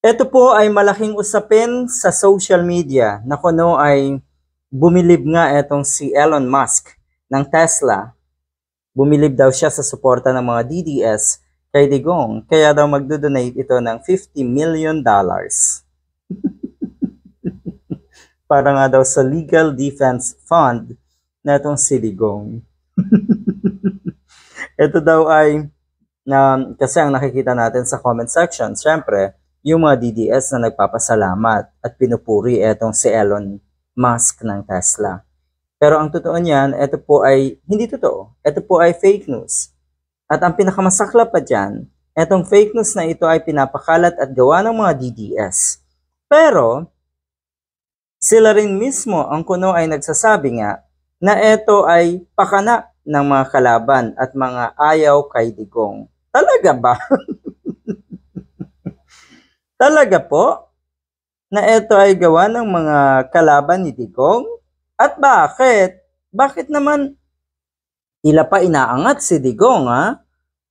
Ito po ay malaking usapin sa social media na kuno ay bumilib nga etong si Elon Musk ng Tesla. Bumilib daw siya sa suporta ng mga DDS kay Digong, kaya daw magdodonate ito ng $50 million. Para nga daw sa Legal Defense Fund na itong si Digong. Ito daw ay kasi ang nakikita natin sa comment section, syempre, yung mga DDS na nagpapasalamat at pinupuri etong si Elon Musk ng Tesla. Pero ang totoo niyan, ito po ay hindi totoo. Ito po ay fake news. At ang pinakamasaklap pa dyan, etong fake news na ito ay pinapakalat at gawa ng mga DDS. Pero, sila rin mismo ang kuno ay nagsasabi nga na ito ay pakana ng mga kalaban at mga ayaw kay Digong. Talaga ba? Talaga po na ito ay gawa ng mga kalaban ni Digong? At bakit? Bakit naman tila pa inaangat si Digong, ha?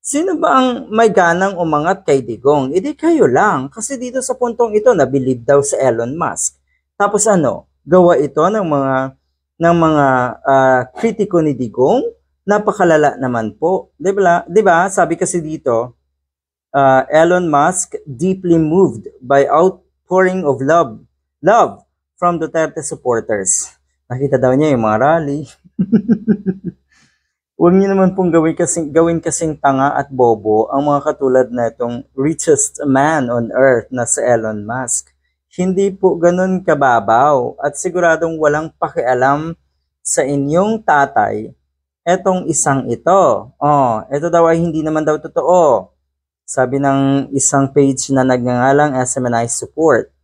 Sino ba ang may ganang umangat kay Digong? Hindi kayo lang. Kasi dito sa puntong ito, nabilib daw sa Elon Musk. Tapos gawa ito ng mga kritiko ni Digong? Napakalala naman po. Diba? Sabi kasi dito, Elon Musk deeply moved by outpouring of love from Duterte supporters. Nakita daw niya yung mga rally. Huwag niyo naman pong gawin kasing tanga at bobo ang mga katulad na itong richest man on earth na si Elon Musk. Hindi po ganun kababaw at siguradong walang pakialam sa inyong tatay etong isang ito. Ito daw ay hindi naman daw totoo. Sabi ng isang page na nagngangalang SMNI Support.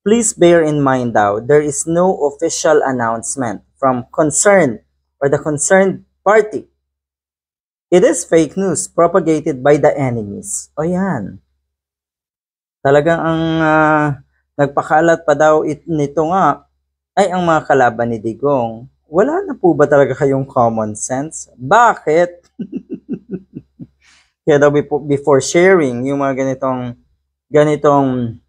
Please bear in mind daw, there is no official announcement from the concerned party. It is fake news propagated by the enemies. O yan. Talagang ang nagpakalat pa daw nito nga ay ang mga kalaban ni Digong. Wala na po ba talaga kayong common sense? Bakit? Kaya daw before sharing yung mga ganitong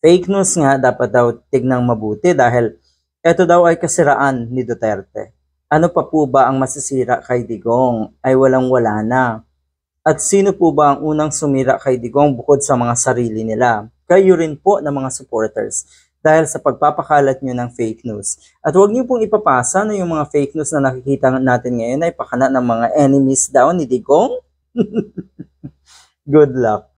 fake news nga, dapat daw tignang mabuti dahil ito daw ay kasiraan ni Duterte. Ano pa po ba ang masisira kay Digong? Ay walang-wala na. At sino po ba ang unang sumira kay Digong bukod sa mga sarili nila? Kayo rin po na mga supporters dahil sa pagpapakalat nyo ng fake news. At huwag nyo pong ipapasa na yung mga fake news na nakikita natin ngayon ay pakana ng mga enemies daw ni Digong. Good luck.